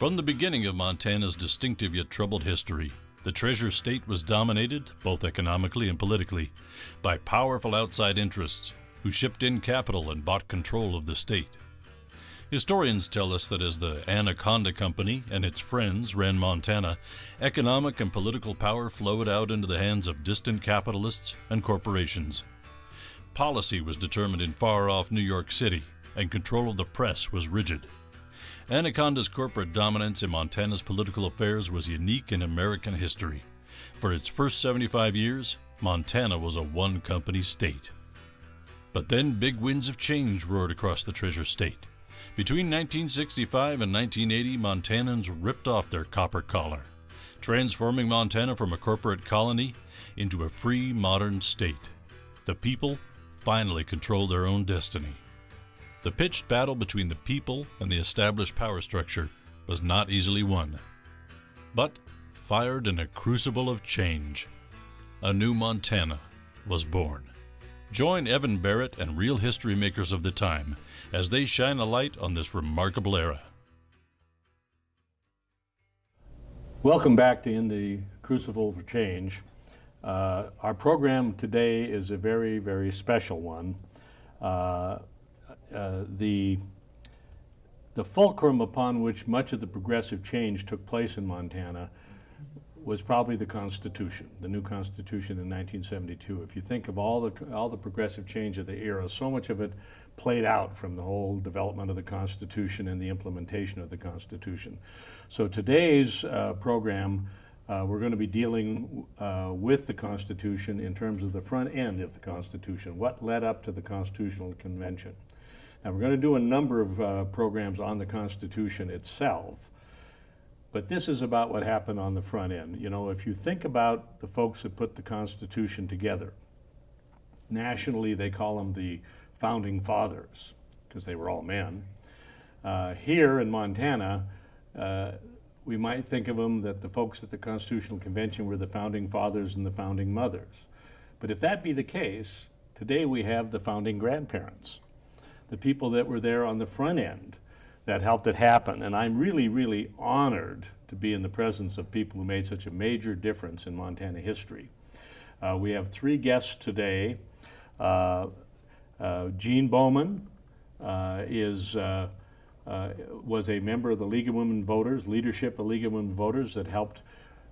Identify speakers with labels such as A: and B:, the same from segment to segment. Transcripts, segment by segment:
A: From the beginning of Montana's distinctive yet troubled history, the Treasure State was dominated, both economically and politically, by powerful outside interests who shipped in capital and bought control of the state. Historians tell us that as the Anaconda Company and its friends ran Montana, economic and political power flowed out into the hands of distant capitalists and corporations. Policy was determined in far-off New York City, and control of the press was rigid. Anaconda's corporate dominance in Montana's political affairs was unique in American history. For its first 75 years, Montana was a one-company state. But then big winds of change roared across the Treasure State. Between 1965 and 1980, Montanans ripped off their copper collar, transforming Montana from a corporate colony into a free, modern state. The people finally controlled their own destiny. The pitched battle between the people and the established power structure was not easily won, but fired in a crucible of change. A new Montana was born. Join Evan Barrett and real history makers of the time as they shine a light on this remarkable era.
B: Welcome back to In the Crucible for Change. Our program today is a very, very special one. The fulcrum upon which much of the progressive change took place in Montana was probably the Constitution, the new Constitution in 1972. If you think of all the progressive change of the era, so much of it played out from the whole development of the Constitution and the implementation of the Constitution. So today's program, we're going to be dealing with the Constitution in terms of the front end of the Constitution, what led up to the Constitutional Convention. Now, we're going to do a number of programs on the Constitution itself, but this is about what happened on the front end. You know, if you think about the folks that put the Constitution together, nationally they call them the Founding Fathers, because they were all men. Here in Montana, we might think of them that the folks at the Constitutional Convention were the Founding Fathers and the Founding Mothers. But if that be the case, today we have the Founding Grandparents, the people that were there on the front end that helped it happen. And I'm really, really honored to be in the presence of people who made such a major difference in Montana history. We have three guests today. Jean Bowman was a member of the League of Women Voters, leadership of League of Women Voters that helped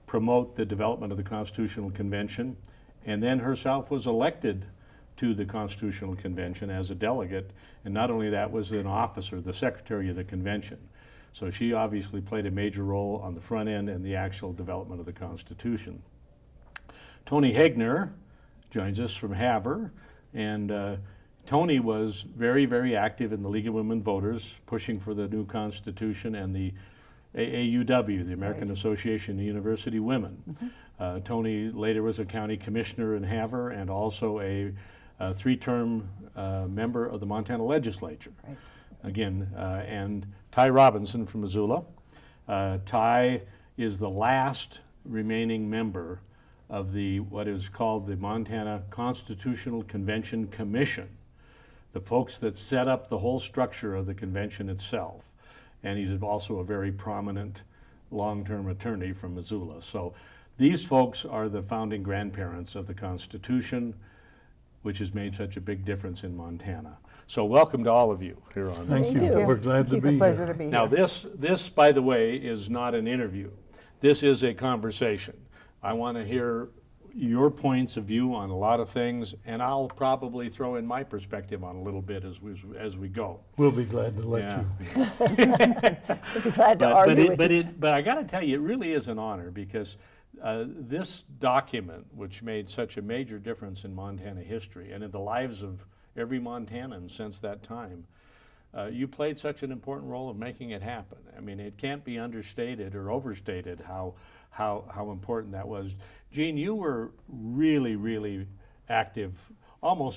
B: promote the development of the Constitutional Convention, and then herself was elected to the Constitutional Convention as a delegate, and not only that, was an officer, the secretary of the convention. So she obviously played a major role on the front end and the actual development of the Constitution. Toni Hagener joins us from Havre, and Toni was very, very active in the League of Women Voters, pushing for the new Constitution and the AAUW, the American Association of University Women. Mm-hmm. Toni later was a county commissioner in Havre and also a three-term member of the Montana legislature. Right. Again, and Ty Robinson from Missoula. Ty is the last remaining member of what is called the Montana Constitutional Convention Commission, the folks that set up the whole structure of the convention itself. And he's also a very prominent long-term attorney from Missoula. So these folks are the founding grandparents of the Constitution, which has made such a big difference in Montana. So welcome to all of you here on.
C: Thank you. We're glad to be here.
B: Now this, by the way, is not an interview. This is a conversation. I want to hear your points of view on a lot of things, and I'll probably throw in my perspective on a little bit as we go.
C: We'll be glad to let you.
D: We'll be glad to argue with you.
B: But I got to tell you, it really is an honor, because this document, which made such a major difference in Montana history and in the lives of every Montanan since that time, you played such an important role of making it happen. I mean, it can't be understated or overstated how important that was. Jean, you were really, really active,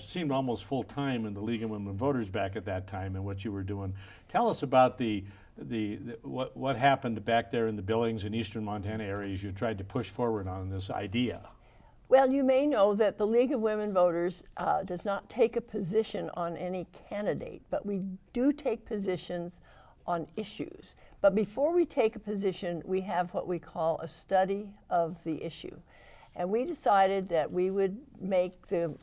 B: seemed almost full-time in the League of Women Voters back at that time and what you were doing. Tell us about what happened back there in the Billings and eastern Montana areas you tried to push forward on this idea.
D: Well, you may know that the League of Women Voters does not take a position on any candidate, but we do take positions on issues. But before we take a position, we have what we call a study of the issue. And we decided that we would make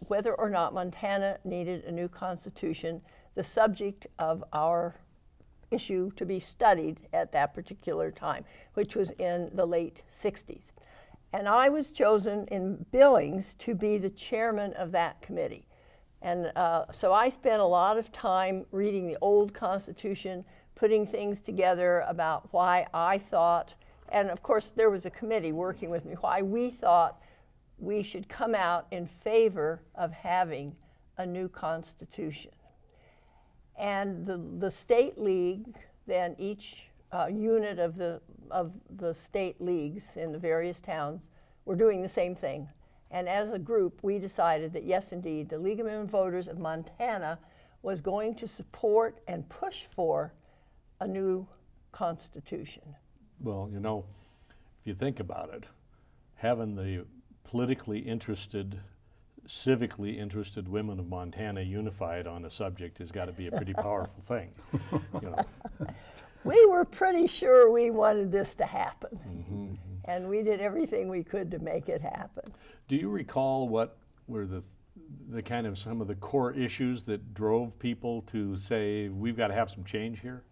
D: whether or not Montana needed a new constitution the subject of our issue to be studied at that particular time, which was in the late 60s. And I was chosen in Billings to be the chairman of that committee. And so I spent a lot of time reading the old Constitution, putting things together about why I thought, and of course there was a committee working with me, why we thought we should come out in favor of having a new Constitution. And the state league, then each unit of the state leagues in the various towns were doing the same thing. And as a group, we decided that yes, indeed, the League of Women Voters of Montana was going to support and push for a new constitution.
B: Well, you know, if you think about it, having the politically interested, civically interested women of Montana unified on a subject has got to be a pretty powerful thing. You know.
D: We were pretty sure we wanted this to happen, and we did everything we could to make it happen.
B: Do you recall what were the kind of some of the core issues that drove people to say, we've got to have some change here?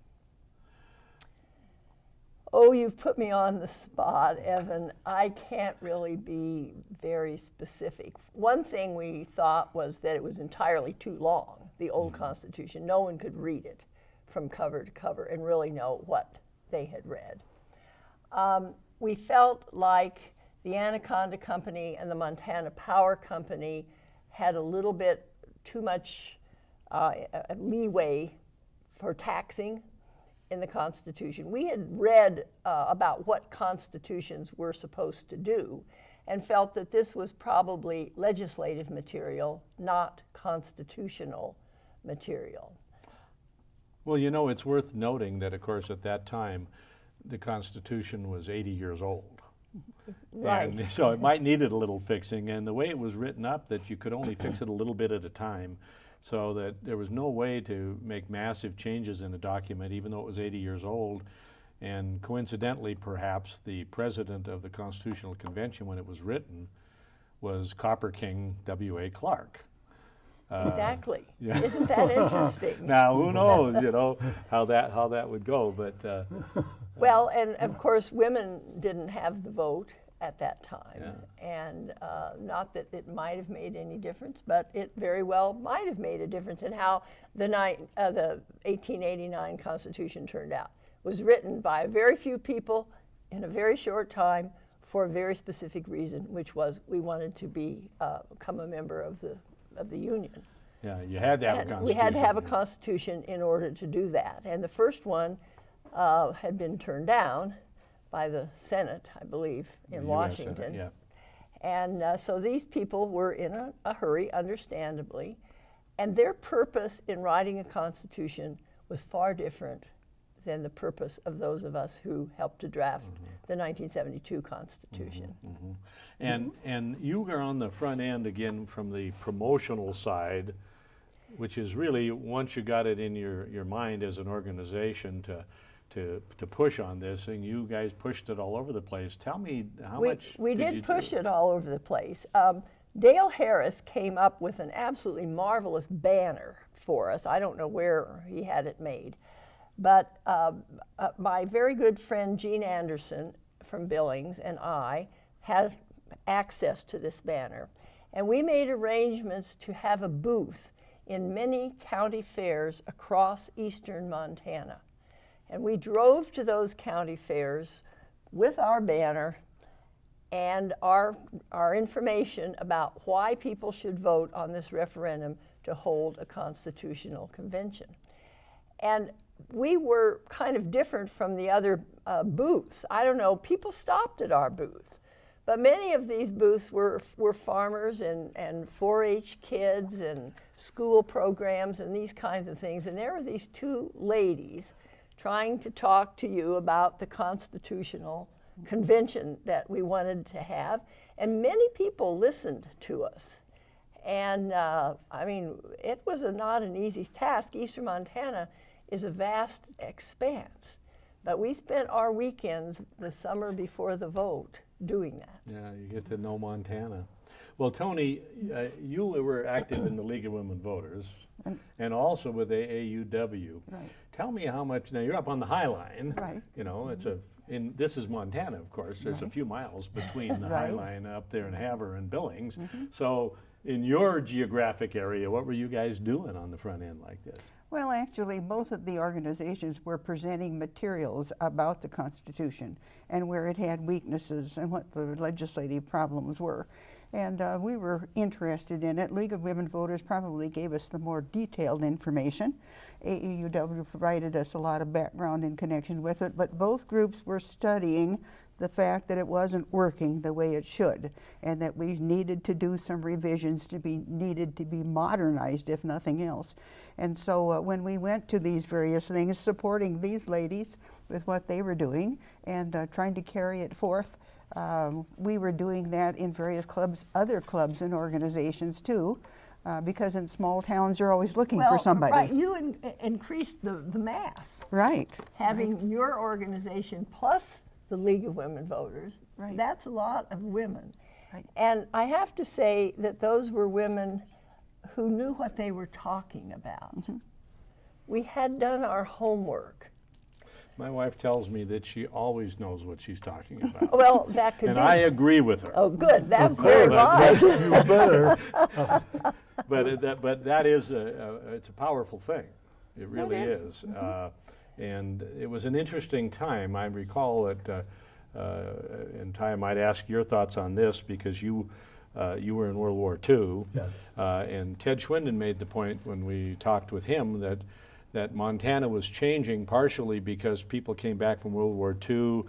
D: Oh, you've put me on the spot, Evan. I can't really be very specific. One thing we thought was that it was entirely too long, the old Constitution. No one could read it from cover to cover and really know what they had read. We felt like the Anaconda Company and the Montana Power Company had a little bit too much leeway for taxing in the Constitution. We had read about what constitutions were supposed to do and felt that this was probably legislative material, not constitutional material.
B: Well, you know, it's worth noting that, of course, at that time, the Constitution was 80 years old.
D: Right.
B: And so it might need a little fixing, and the way it was written up that you could only fix it a little bit at a time, so that there was no way to make massive changes in a document, even though it was 80 years old. And coincidentally, perhaps, the president of the Constitutional Convention when it was written was Copper King W.A. Clark.
D: Exactly.
B: Yeah.
D: Isn't that interesting?
B: Now, who knows, you know, how that would go, but...
D: Well, and of course, women didn't have the vote at that time.
B: Yeah.
D: And not that it might have made any difference, but it very well might have made a difference in how the 1889 Constitution turned out. It was written by very few people in a very short time for a very specific reason, which was we wanted to become a member of the Union.
B: Yeah, you had to have a constitution.
D: We had to have a constitution in order to do that. And the first one had been turned down by the Senate, I believe, in Washington.
B: Senate, yeah.
D: And so these people were in a hurry, understandably, and their purpose in writing a constitution was far different than the purpose of those of us who helped to draft the 1972 Constitution.
B: And you were on the front end again from the promotional side, which is really, once you got it in your mind as an organization to push on this, and you guys pushed it all over the place. Tell me how much
D: we did push it all over the place. Dale Harris came up with an absolutely marvelous banner for us. I don't know where he had it made. But my very good friend Gene Anderson from Billings and I had access to this banner. And we made arrangements to have a booth in many county fairs across eastern Montana. And we drove to those county fairs with our banner and our information about why people should vote on this referendum to hold a constitutional convention. And we were kind of different from the other booths. I don't know, people stopped at our booth. But many of these booths were farmers and 4-H kids and school programs and these kinds of things. And there were these two ladies trying to talk to you about the constitutional convention that we wanted to have. And many people listened to us. And I mean, it was not an easy task. Eastern Montana is a vast expanse. But we spent our weekends the summer before the vote doing that.
B: Yeah, you get to know Montana. Well, Toni, you were active in the League of Women Voters and also with AAUW.
E: Right.
B: Tell me how much, now you're up on the High Line.
E: Right.
B: You know, this is Montana, of course. There's a few miles between the High
E: Right.
B: Line up there in Havre and Billings. So in your geographic area, what were you guys doing on the front end like this?
E: Well, actually, both of the organizations were presenting materials about the Constitution and where it had weaknesses and what the legislative problems were. And we were interested in it. League of Women Voters probably gave us the more detailed information. AAUW provided us a lot of background in connection with it, but both groups were studying the fact that it wasn't working the way it should, and that we needed to do some revisions, needed to be modernized, if nothing else. And so when we went to these various things, supporting these ladies with what they were doing and trying to carry it forth, we were doing that in various clubs, other clubs and organizations too, because in small towns you're always looking for somebody.
D: Right, you increased the mass.
E: Right.
D: Having your organization plus the League of Women Voters,
E: Right.
D: that's a lot of women.
E: Right.
D: And I have to say that those were women who knew what they were talking about. We had done our homework.
B: My wife tells me that she always knows what she's talking about.
D: Well, that could
B: And
D: be.
B: I agree with her.
D: Oh, good. That's very wise.
C: You better.
B: But that is it's a powerful thing. It really
E: It is.
B: is. And it was an interesting time. I recall that, and Ty, I might ask your thoughts on this because you were in World War II.
C: Yes.
B: And Ted Schwinden made the point when we talked with him that Montana was changing partially because people came back from World War II.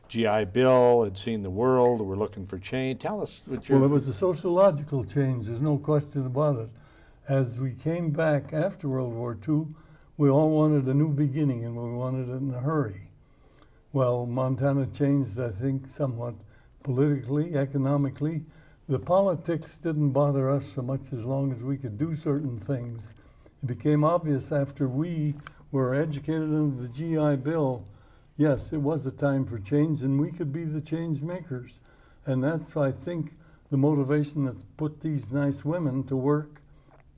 B: GI Bill had seen the world, were looking for change. Tell us what your...
C: Well, it was a sociological change, there's no question about it. As we came back after World War II, we all wanted a new beginning and we wanted it in a hurry. Well, Montana changed, I think, somewhat politically, economically. The politics didn't bother us so much as long as we could do certain things. It became obvious after we were educated under the GI Bill, yes, it was a time for change and we could be the change makers. And that's, I think, the motivation that put these nice women to work,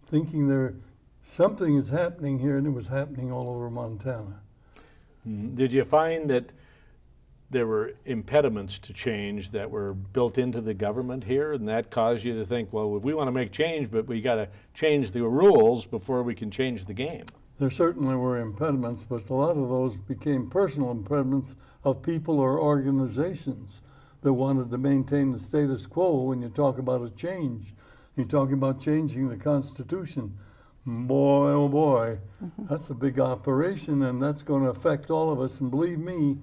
C: thinking something is happening here, and it was happening all over Montana.
B: Did you find that there were impediments to change that were built into the government here, and that caused you to think, well, we want to make change, but we got to change the rules before we can change the game?
C: There certainly were impediments, but a lot of those became personal impediments of people or organizations that wanted to maintain the status quo. When you talk about a change, you're talking about changing the Constitution. Boy, oh boy, that's a big operation, and that's going to affect all of us. And believe me,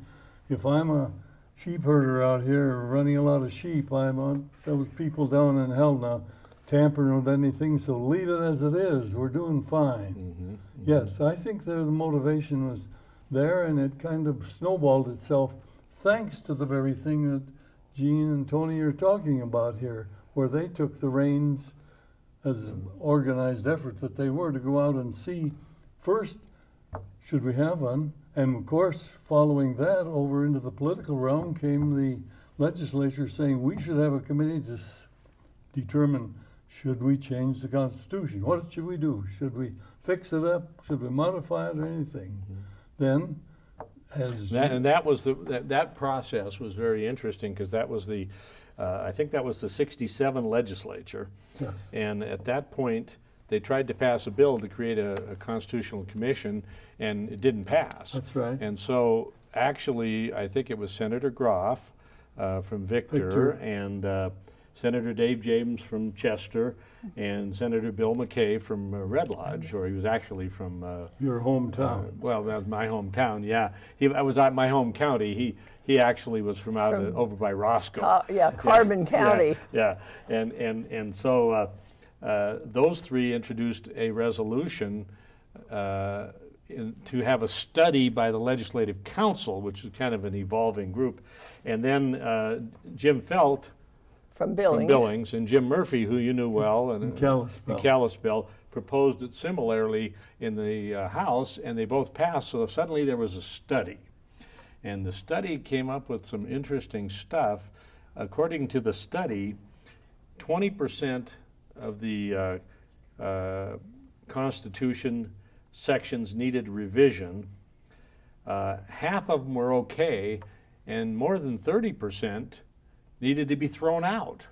C: if I'm a sheep herder out here running a lot of sheep, I want those people down in hell now tampering with anything, so leave it as it is. We're doing fine. Yes, I think the motivation was there, and it kind of snowballed itself thanks to the very thing that Jean and Toni are talking about here, where they took the reins as an organized effort that they were to go out and see first, should we have one? And of course, following that over into the political realm came the legislature saying we should have a committee to determine, should we change the Constitution? What should we do? Should we fix it up? Should we modify it or anything? Then,
B: that process was very interesting because that was I think that was the '67 legislature.
C: yes.
B: And at that point, they tried to pass a bill to create a constitutional commission, and it didn't pass.
C: That's right.
B: And so, actually, I think it was Senator Groff from Victor. And Senator Dave James from Chester, and Senator Bill McKay from Red Lodge, or he was actually from
C: Your hometown.
B: well, that was my hometown. Yeah, I was at my home county. He actually was from over by Roscoe.
D: Carbon County.
B: Yeah, and so those three introduced a resolution to have a study by the Legislative Council, which is kind of an evolving group, and then Jim Felt
D: From Billings.
B: and Jim Murphy, who you knew well, and
C: Kalispell.
B: Kalispell, proposed it similarly in the House, and they both passed. So suddenly there was a study, and the study came up with some interesting stuff. According to the study, 20% of the Constitution sections needed revision. Half of them were okay, and more than 30% needed to be thrown out.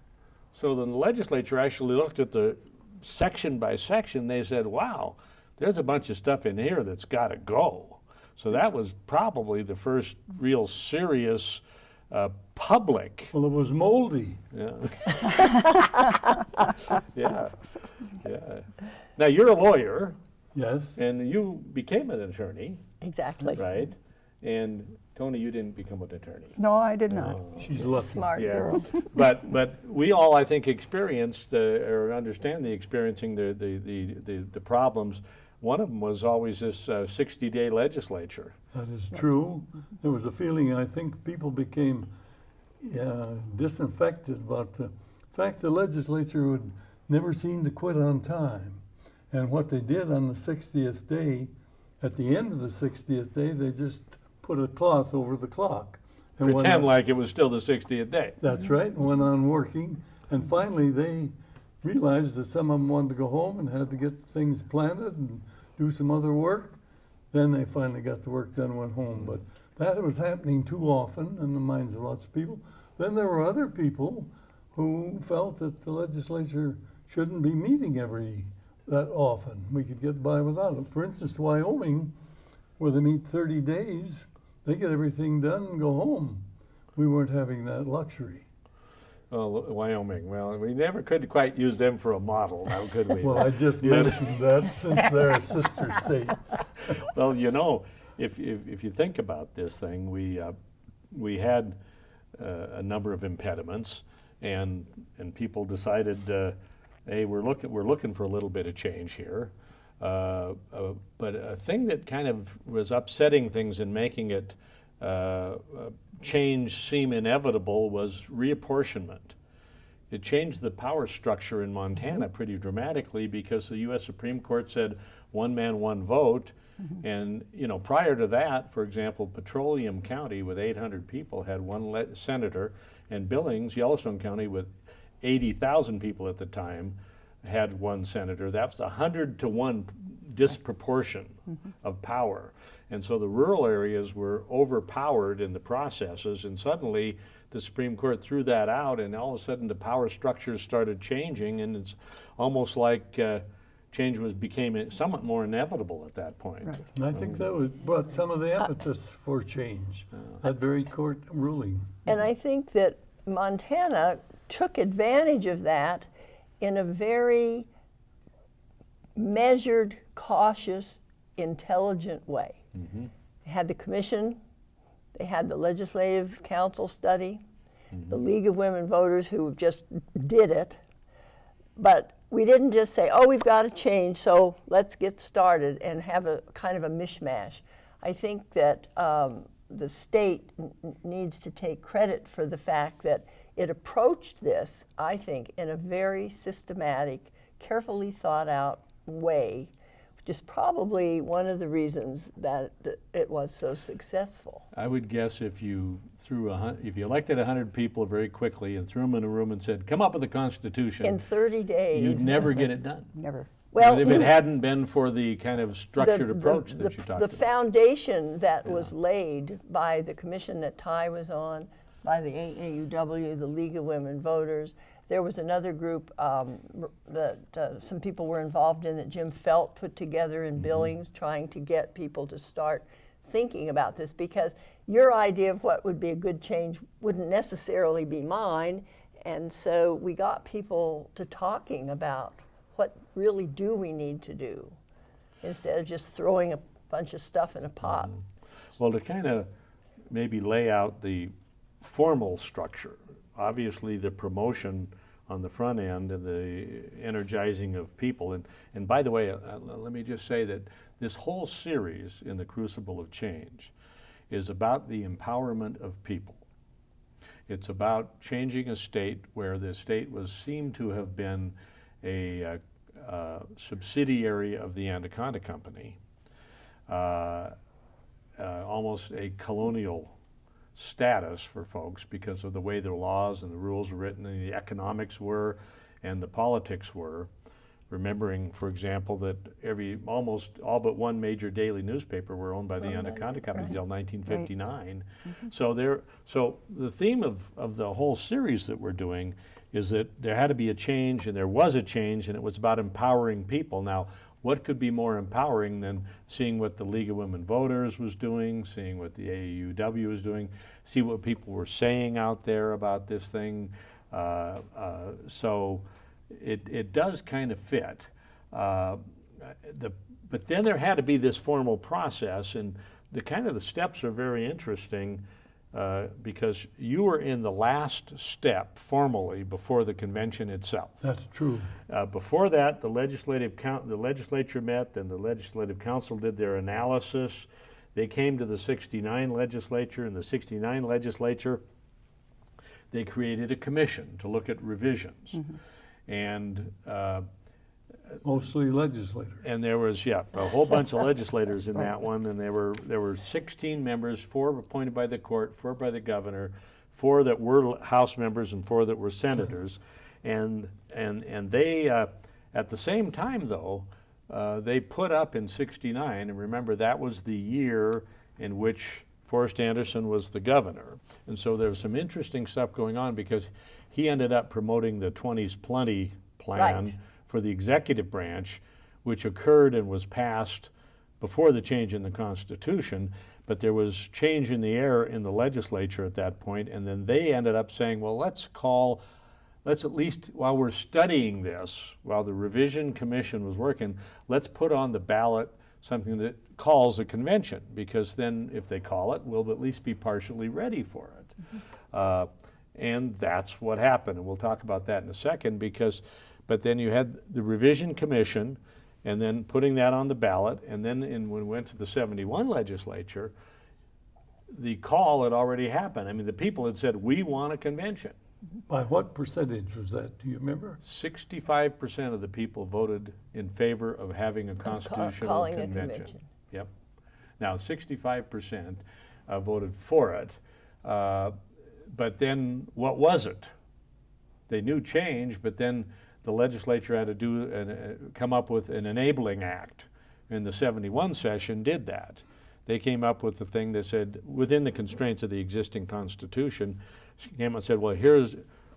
B: So the legislature actually looked at the section by section. They said, wow, there's a bunch of stuff in here that's got to go. So that was probably the first real serious public.
C: Well, it was moldy.
B: Yeah. Yeah. Yeah. Now you're a lawyer.
C: Yes.
B: And you became an attorney.
D: Exactly.
B: Right. And Toni, you didn't become an attorney.
E: No, I did not.
C: She's lucky.
D: Smart
B: Yeah.
D: girl.
B: but we all, I think, experienced or understand experiencing the problems. One of them was always this 60-day legislature.
C: That is true. There was a feeling, I think people became disaffected about the fact the legislature would never seem to quit on time. And what they did on the 60th day, at the end of the 60th day, they just put a cloth over the clock. And
B: Pretend like it was still the 60th day.
C: That's right, and went on working. And finally they realized that some of them wanted to go home and had to get things planted and do some other work. Then they finally got the work done and went home. But that was happening too often in the minds of lots of people. Then there were other people who felt that the legislature shouldn't be meeting that often. We could get by without it. For instance, Wyoming, where they meet 30 days, they get everything done and go home. We weren't having that luxury.
B: Oh, Wyoming. Well, we never could quite use them for a model, now could we?
C: Well, I just mentioned that since they're a sister state.
B: Well, you know, if you think about this thing, we had a number of impediments, and people decided, hey, we're looking for a little bit of change here. But a thing that kind of was upsetting things and making it change seem inevitable was reapportionment. It changed the power structure in Montana pretty dramatically because the U.S. Supreme Court said one man, one vote. And you know, prior to that, for example, Petroleum County with 800 people had one senator, and Billings, Yellowstone County with 80,000 people at the time had one senator. That was 100-to-1 disproportion of power. And so the rural areas were overpowered in the processes, and suddenly the Supreme Court threw that out, and all of a sudden the power structures started changing, and it's almost like change became somewhat more inevitable at that point.
E: Right.
C: And I think that brought some of the impetus for change, that very court ruling.
D: And I think that Montana took advantage of that in a very measured, cautious, intelligent way. They had the commission, they had the legislative council study, the League of Women Voters who just did it, but we didn't just say, oh, we've got to change, so let's get started and have a kind of a mishmash. I think that the state needs to take credit for the fact that it approached this, I think, in a very systematic, carefully thought out way, which is probably one of the reasons that it was so successful.
B: I would guess if you elected 100 people very quickly and threw them in a room and said, come up with a constitution,
D: In 30 days.
B: you'd never get it done.
E: Never.
D: Well,
B: if it hadn't been for the kind of structured approach that you talked
D: the
B: about.
D: foundation that was laid by the commission that Ty was on, by the AAUW, the League of Women Voters. There was another group that some people were involved in that Jim Felt put together in Billings, trying to get people to start thinking about this, because your idea of what would be a good change wouldn't necessarily be mine. And so we got people to talking about what really do we need to do instead of just throwing a bunch of stuff in a pot.
B: Well, to kind of maybe lay out the formal structure, obviously the promotion on the front end and the energizing of people. And by the way, let me just say that this whole series in the Crucible of Change is about the empowerment of people. It's about changing a state where the state seemed to have been a subsidiary of the Anaconda Company, almost a colonial status for folks because of the way their laws and the rules were written and the economics were and the politics were. Remembering, for example, that almost all but one major daily newspaper were owned by the Anaconda Company until 1959. Right. So the theme of the whole series that we're doing is that there had to be a change, and there was a change, and it was about empowering people. Now, what could be more empowering than seeing what the League of Women Voters was doing, seeing what the AAUW was doing, see what people were saying out there about this thing? So it does kind of fit. But then there had to be this formal process, and the steps are very interesting because you were in the last step formally before the convention itself.
C: That's true.
B: Before that, the legislature met, and the Legislative Council did their analysis. They came to the '69 legislature, and the '69 legislature, they created a commission to look at revisions. And
C: mostly legislators.
B: And there was, a whole bunch of legislators in that one, and there were 16 members, 4 appointed by the court, 4 by the governor, 4 that were House members, and 4 that were senators. And they, at the same time though, they put up in '69, and remember that was the year in which Forrest Anderson was the governor. And so there was some interesting stuff going on because he ended up promoting the 20s Plenty plan for the executive branch, which occurred and was passed before the change in the Constitution, but there was change in the air in the legislature at that point, and then they ended up saying, well, let's at least, while we're studying this, while the revision commission was working, let's put on the ballot something that calls a convention, because then if they call it, we'll at least be partially ready for it. And that's what happened, and we'll talk about that in a second, but then you had the revision commission, and then putting that on the ballot, and then when we went to the '71 legislature, the call had already happened. I mean, the people had said, we want a convention.
C: By what percentage was that, do you remember?
B: 65% of the people voted in favor of having a constitutional convention. Yep. Now, 65% voted for it. But then what was it? They knew change, but then the legislature had to come up with an enabling act. And the '71 session did that. They came up with the thing that said, within the constraints of the existing Constitution, came and said, well,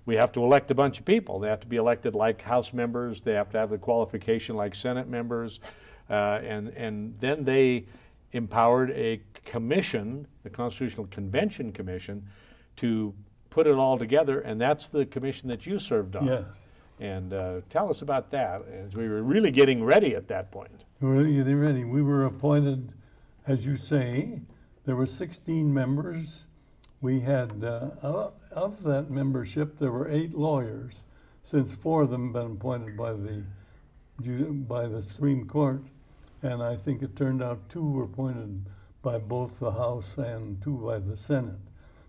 B: we have to elect a bunch of people. They have to be elected like House members. They have to have the qualification like Senate members. And then they empowered a commission, the Constitutional Convention Commission, to put it all together, and that's the commission that you served on.
C: Yes.
B: And tell us about that, as we were really getting ready at that point.
C: We were really getting ready. We were appointed, as you say, there were 16 members. We had, of that membership, there were 8 lawyers, since 4 of them had been appointed by the Supreme Court, and I think it turned out 2 were appointed by both the House and 2 by the Senate.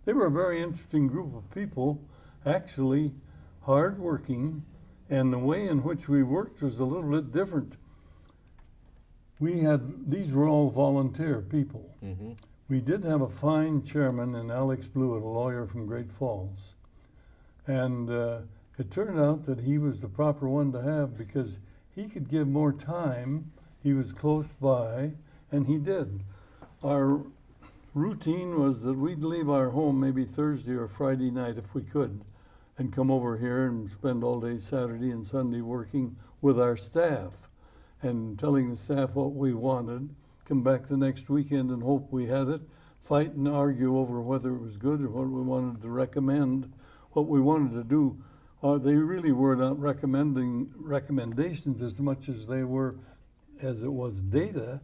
C: They were a very interesting group of people, actually hardworking, and the way in which we worked was a little bit different. These were all volunteer people. Mm-hmm. We did have a fine chairman in Alex Blewett, a lawyer from Great Falls. And it turned out that he was the proper one to have because he could give more time, he was close by, and he did. Our routine was that we'd leave our home maybe Thursday or Friday night if we could, and come over here and spend all day Saturday and Sunday working with our staff and telling the staff what we wanted, come back the next weekend and hope we had it, fight and argue over whether it was good or what we wanted to recommend, what we wanted to do. They really were not recommending recommendations as much as they were, as it was data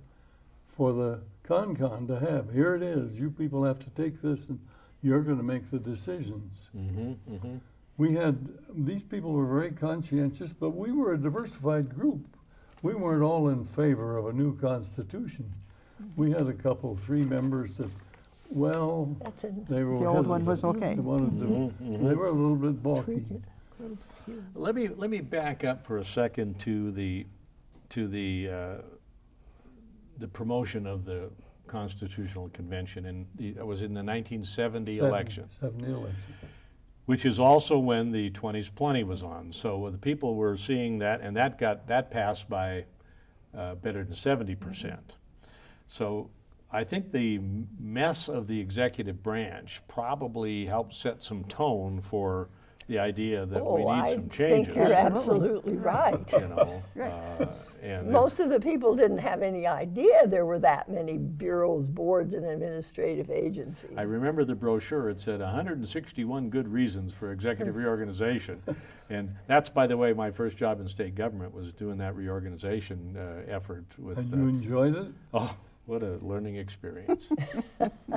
C: for the con to have. Here it is, you people have to take this and you're going to make the decisions. Mm-hmm, mm-hmm. These people were very conscientious, but we were a diversified group. We weren't all in favor of a new constitution. We had 3 members that, well, they were
E: the old one was okay.
C: They wanted to, they were a little bit balky.
B: Let me back up for a second to the promotion of the Constitutional Convention, and it was in the 1970 election.
C: 70 election.
B: Which is also when the 20s plenty was on. So the people were seeing that, and that passed by better than 70%. So I think the mess of the executive branch probably helped set some tone for the idea that we need some changes.
D: I think you're absolutely right.
B: You know, and
D: most of the people didn't have any idea there were that many bureaus, boards, and administrative agencies.
B: I remember the brochure. It said 161 good reasons for executive reorganization. And that's, by the way, my first job in state government was doing that reorganization effort.
C: And you enjoyed it?
B: Oh, what a learning experience.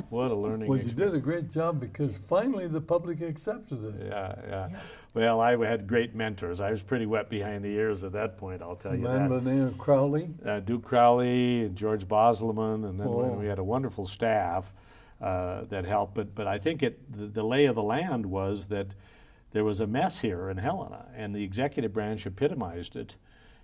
B: What a learning
C: Well,
B: experience.
C: you did a great job because finally the public accepted it.
B: Yeah. Well, I had great mentors. I was pretty wet behind the ears at that point, I'll tell you
C: Man by
B: that.
C: the name of Crowley.
B: Duke Crowley and George Bosleman, and then
C: Oh.
B: we had a wonderful staff that helped. But I think the lay of the land was that there was a mess here in Helena, and the executive branch epitomized it.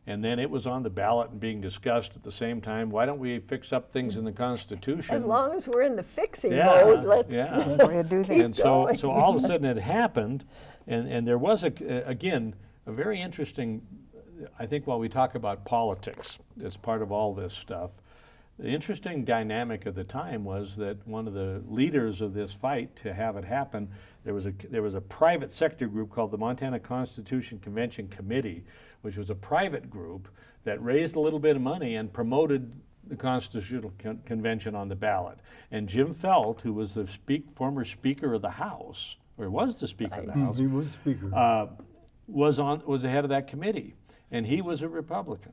B: And then it was on the ballot and being discussed at the same time. Why don't we fix up things in the Constitution?
D: As long as we're in the fixing
B: Yeah,
D: mode, let's
B: yeah.
E: That's the way to do things.
B: And so all of a sudden it happened, and there was, again, a very interesting, I think while we talk about politics as part of all this stuff, the interesting dynamic of the time was that one of the leaders of this fight to have it happen, there was a private sector group called the Montana Constitution Convention Committee, which was a private group that raised a little bit of money and promoted the Constitutional Convention on the ballot. And Jim Felt, who was the former Speaker of the House, or was the Speaker of the House,
C: He was Speaker.
B: was the head of that committee, and he was a Republican.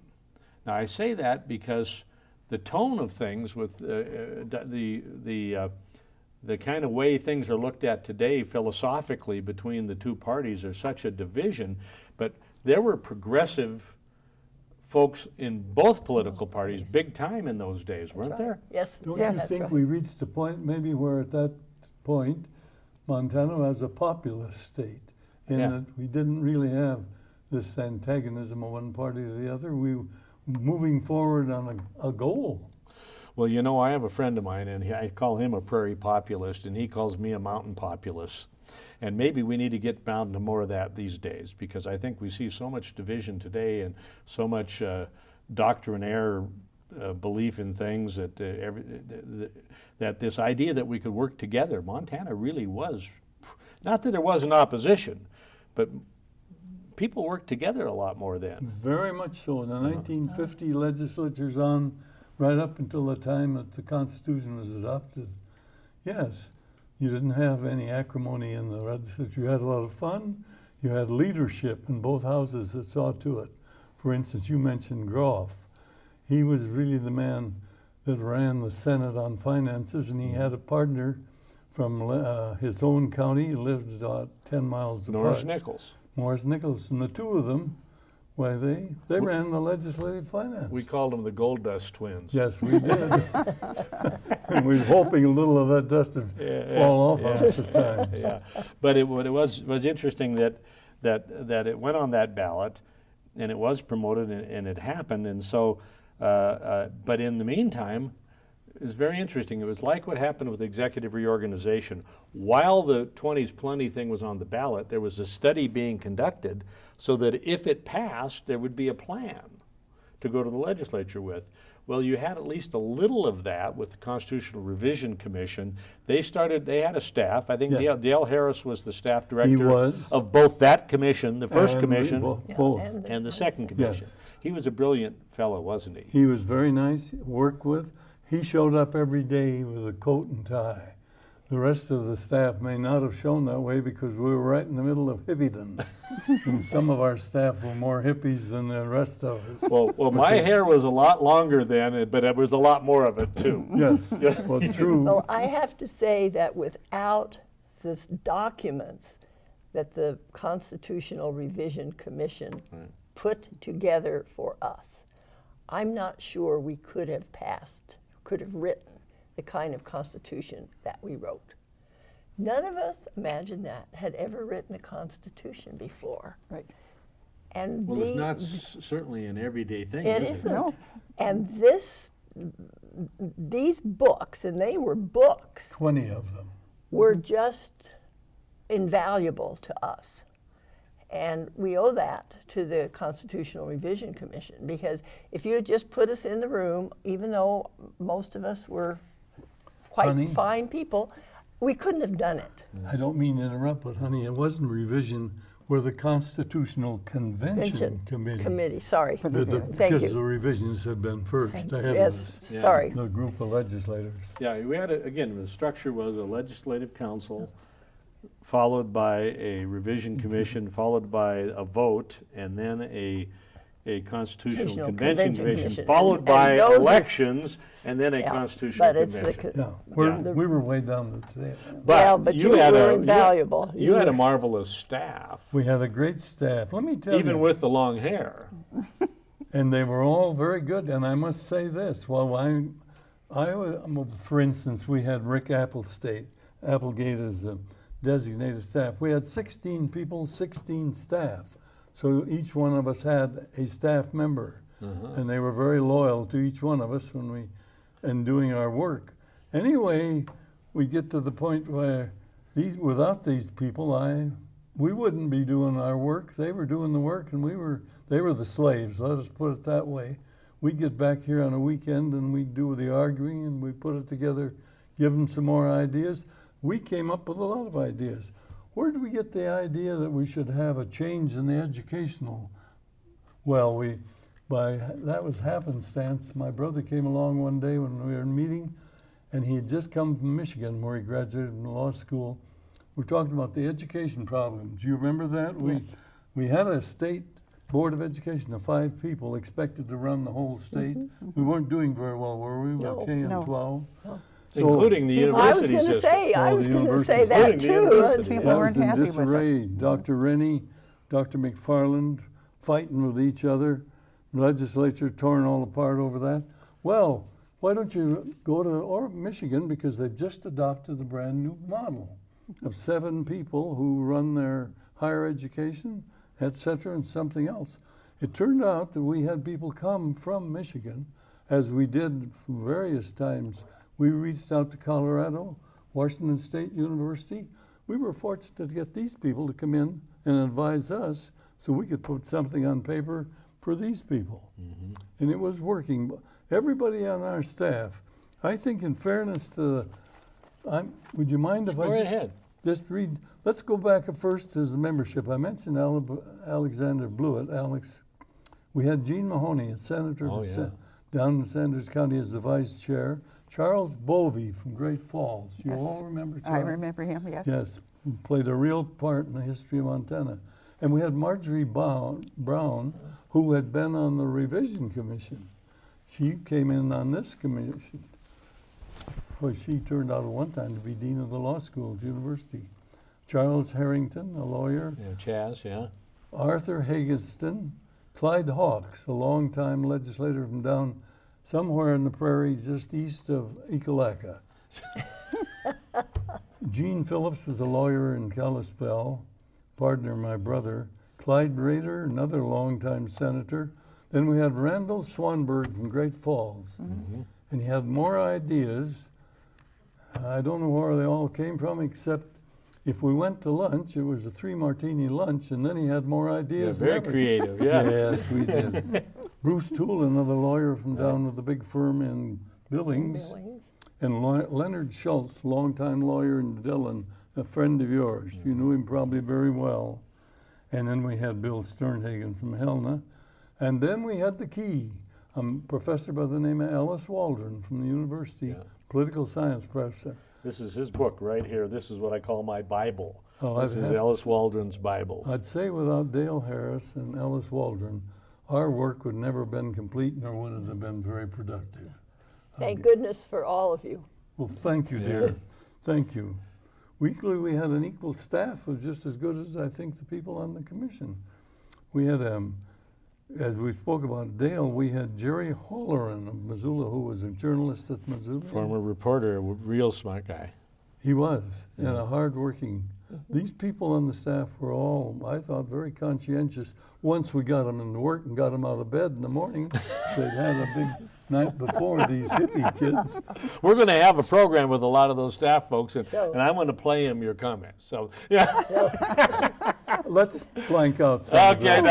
B: Now I say that because the tone of things with the kind of way things are looked at today philosophically between the two parties are such a division, but there were progressive folks in both political parties big time in those days, weren't there?
D: Yes.
C: Don't
D: yes,
C: you
D: that's
C: think
D: right.
C: we reached a point maybe where at that point Montana was a populist state in
B: Yeah.
C: that we didn't really have this antagonism of one party to the other. We were moving forward on a goal.
B: Well, you know, I have a friend of mine, and I call him a prairie populist, and he calls me a mountain populist. And maybe we need to get down to more of that these days, because I think we see so much division today and so much doctrinaire belief in things that that this idea that we could work together, Montana really was, not that there wasn't opposition, but people worked together a lot more then.
C: Very much so. In the 1950 legislatures on right up until the time that the Constitution was adopted, yes, you didn't have any acrimony in the legislature. You had a lot of fun. You had leadership in both houses that saw to it. For instance, you mentioned Groff. He was really the man that ran the Senate on finances, and he had a partner from his own county. He lived about 10 miles apart.
B: Norris Nichols.
C: Morris Nichols. And the two of them, why, they ran the legislative finance.
B: We called them the Gold Dust Twins.
C: Yes, we did. And we were hoping a little of that dust would fall off on us at times.
B: Yeah, but it was interesting that it went on that ballot, and it was promoted, and it happened, and so. But in the meantime, it's very interesting. It was like what happened with executive reorganization. While the 20s plenty thing was on the ballot, there was a study being conducted so that if it passed, there would be a plan to go to the legislature with. Well, you had at least a little of that with the Constitutional Revision Commission. They had a staff. I think
C: Yes.
B: Dale Harris was the staff director
C: was.
B: of both that commission, the first
C: And
B: commission,
C: both.
B: and the second commission.
C: Yes.
B: He was a brilliant fellow, wasn't he?
C: He was very nice to work with. He showed up every day with a coat and tie. The rest of the staff may not have shown that way because we were right in the middle of hippiedom. And some of our staff were more hippies than the rest of us.
B: Well, my hair was a lot longer then, but there was a lot more of it too.
C: Yes, well, true.
D: Well, I have to say that without the documents that the Constitutional Revision Commission put together for us, I'm not sure we could have written the kind of Constitution that we wrote. None of us, imagine that, had ever written a Constitution before.
E: Right.
D: And
B: Well, it's not certainly an everyday thing,
D: it
B: is it?
D: isn't.
E: No.
D: And these books, and they were books,
C: 20 of them.
D: were just invaluable to us. And we owe that to the Constitutional Revision Commission, because if you had just put us in the room, even though most of us were quite
C: Honey?
D: fine people, we couldn't have done it.
C: I don't mean to interrupt, but honey, it wasn't revision. We're the Constitutional Convention Committee.
D: Sorry.
C: Thank
D: Thank
C: because the
D: you.
C: revisions had been first ahead
D: Yes,
C: of us.
B: Yeah.
D: sorry.
C: The group of legislators.
B: Yeah, we had, again, the structure was a legislative council, followed by a revision commission, followed by a vote, and then a Constitutional
D: Constitutional
B: Convention
D: Convention
B: Commission,
D: Commission.
B: followed
D: And
B: by
D: those are-
B: elections, and then a
D: Yeah,
B: Constitutional
D: but it's
B: Convention.
C: Yeah,
B: Yeah.
C: we were way down the tail.
D: Well, but you
B: had
D: were invaluable.
B: You
D: You
B: had a
D: were-
B: marvelous staff,
C: We had a great staff. Let me tell
B: even
C: you.
B: with the long hair.
C: And they were all very good. And I must say this: for instance, we had Rick Applegate as the designated staff. We had 16 people, 16 staff. So each one of us had a staff member, and they were very loyal to each one of us in doing our work. Anyway, we get to the point where without these people, we wouldn't be doing our work. They were doing the work, and they were the slaves. Let us put it that way. We'd get back here on a weekend, and we'd do the arguing, and we'd put it together, give them some more ideas. We came up with a lot of ideas. Where did we get the idea that we should have a change in the educational? Well, that was happenstance. My brother came along one day when we were meeting, and he had just come from Michigan, where he graduated from law school. We're talking about the education problems. Do you remember that?
E: Yes.
C: We had a state board of education of 5 people expected to run the whole state. We weren't doing very well, were we?
D: No.
C: With K and
E: No.
C: 12.
B: Including the
E: People-
D: I was
B: university
D: going to
B: system.
D: say, I
C: Oh,
D: was
C: the
D: going to say
C: university
D: that
B: system.
D: too.
B: University.
E: People
C: That
E: weren't
C: was in
E: happy with it.
C: disarray. Dr. Rennie, Dr. McFarland fighting with each other. Legislature torn all apart over that. Well, why don't you go to Michigan, because they've just adopted a brand new model of 7 people who run their higher education, et cetera, and something else. It turned out that we had people come from Michigan, as we did various times. We reached out to Colorado, Washington State University. We were fortunate to get these people to come in and advise us so we could put something on paper for these people. And it was working. Everybody on our staff, I think in fairness to would you mind if
B: Go
C: I
B: right
C: just,
B: ahead.
C: just read? Let's go back first to the membership. I mentioned Alexander Blewett, Alex. We had Gene Mahoney, a senator
B: Oh, yeah.
C: down in Sanders County as the vice chair. Charles Bovey from Great Falls. You
E: Yes.
C: all remember
E: I
C: Charles?
E: remember him, yes.
C: Yes, who played a real part in the history of Montana. And we had Marjorie Brown, who had been on the Revision Commission. She came in on this commission. Well, she turned out at one time to be dean of the law school at the university. Charles Harrington, a lawyer.
B: Yeah, Chaz, yeah.
C: Arthur Haggeston, Clyde Hawkes, a longtime legislator from down somewhere in the prairie just east of Ekalaka. Gene Phillips was a lawyer in Kalispell, partner of my brother. Clyde Rader, another longtime senator. Then we had Randall Swanberg from Great Falls. And he had more ideas. I don't know where they all came from, except if we went to lunch, it was a 3-martini lunch, and then he had more
B: Yeah,
C: ideas.
B: very
C: than ever.
B: creative, yeah.
C: Yes, we did. Bruce Toole, another lawyer from down with the big firm in Billings. And Leonard Schultz, longtime lawyer in Dillon, a friend of yours. You knew him probably very well. And then we had Bill Sternhagen from Helena. And then we had the key, a professor by the name of Ellis Waldron from the university,
B: Yeah.
C: political science professor.
B: This is his book right here. This is what I call my Bible.
C: Oh,
B: This
C: I'd
B: is
C: have to-
B: Ellis Waldron's Bible.
C: I'd say without Dale Harris and Ellis Waldron, our work would never have been complete, nor would it have been very productive.
D: Thank goodness for all of you.
C: Well, thank you, dear. Thank you. Weekly, we had an equal staff of just as good as I think the people on the commission. We had, as we spoke about Dale, we had Jerry Holleran of Missoula, who was a journalist at Missoula.
B: Former reporter, a real smart guy.
C: He was, and a hard-working. These people on the staff were all, I thought, very conscientious. Once we got them into work and got them out of bed in the morning, they'd had a big night before, these hippie kids.
B: We're going to have a program with a lot of those staff folks, and I'm going to play them your comments. So, yeah.
C: Let's blank out some
B: Okay.
C: of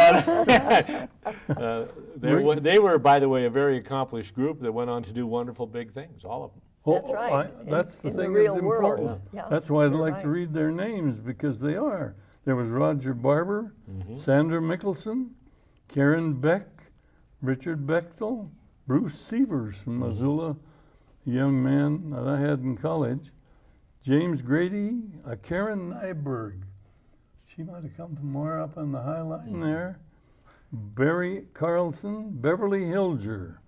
C: that.
B: They were, by the way, a very accomplished group that went on to do wonderful big things, all of them.
D: That's right.
C: That's the
D: in the
C: thing
D: real
C: that's
D: world.
C: important.
D: Yeah.
C: That's why I'd
D: You're
C: like
D: right.
C: to read their names, because they are. There was Roger Barber, Sandra Mickelson, Karen Beck, Richard Bechtel, Bruce Sievers from Missoula, a young man that I had in college, James Grady, Karen Nyberg. She might have come from more up on the High Line there. Barry Carlson, Beverly Hilger,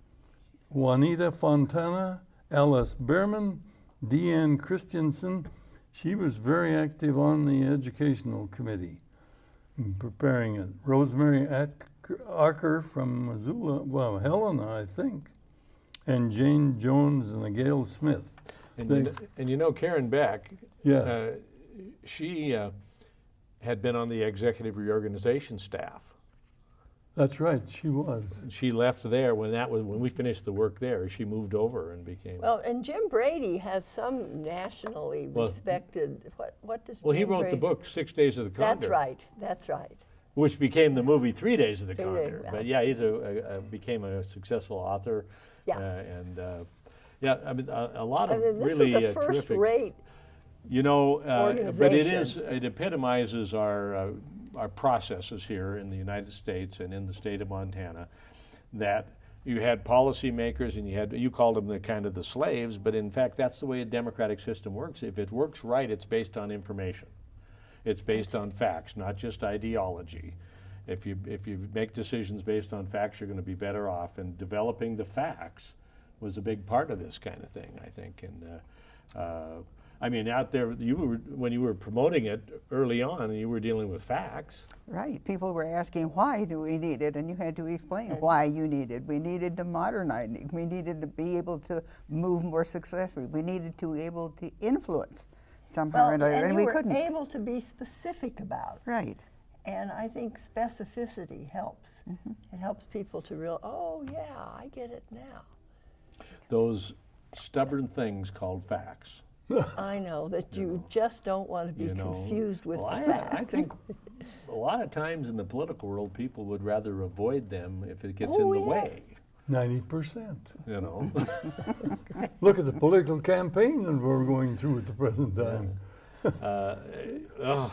C: Juanita Fontana, Alice Behrman, Deanne Christensen. She was very active on the educational committee in preparing it. Rosemary Acker from Missoula, well, Helena, I think, and Jane Jones and Gail Smith.
B: And you know Karen Beck,
C: Yeah.
B: she had been on the executive reorganization staff.
C: That's right, she was.
B: She left there when we finished the work there. She moved over and became.
D: Well, and Jim Brady has some nationally respected. What does?
B: Well,
D: Jim
B: he wrote
D: Brady?
B: the book 6 Days of the Condor.
D: That's right. That's right.
B: Which became the movie 3 Days of the
D: Days,
B: Condor.
D: yeah.
B: But yeah, he's became a successful author.
D: Yeah.
B: Yeah, I mean a lot of
D: And this
B: really
D: was a
B: terrific.
D: first-rate.
B: You know, but
D: organization.
B: it epitomizes our processes here in the United States and in the state of Montana, that you had policymakers and you called them the slaves, but in fact that's the way a democratic system works. If it works right, it's based on information. It's based on facts, not just ideology. If you make decisions based on facts, you're going to be better off. And developing the facts was a big part of this kind of thing, I think. And I mean, out there, when you were promoting it early on, you were dealing with facts.
E: Right. People were asking, why do we need it? And you had to explain why you needed. We needed to modernize it. We needed to be able to move more successfully. We needed to be able to influence somehow or another, and we couldn't.
D: And you were able to be specific about it.
E: Right.
D: And I think specificity helps. It helps people to realize, oh yeah, I get it now.
B: Those stubborn things called facts.
D: I know that you just don't want to be confused with the facts.
B: I think a lot of times in the political world, people would rather avoid them if it gets in the way.
C: 90%.
B: You know.
C: Look at the political campaign that we're going through at the present time.
B: Well,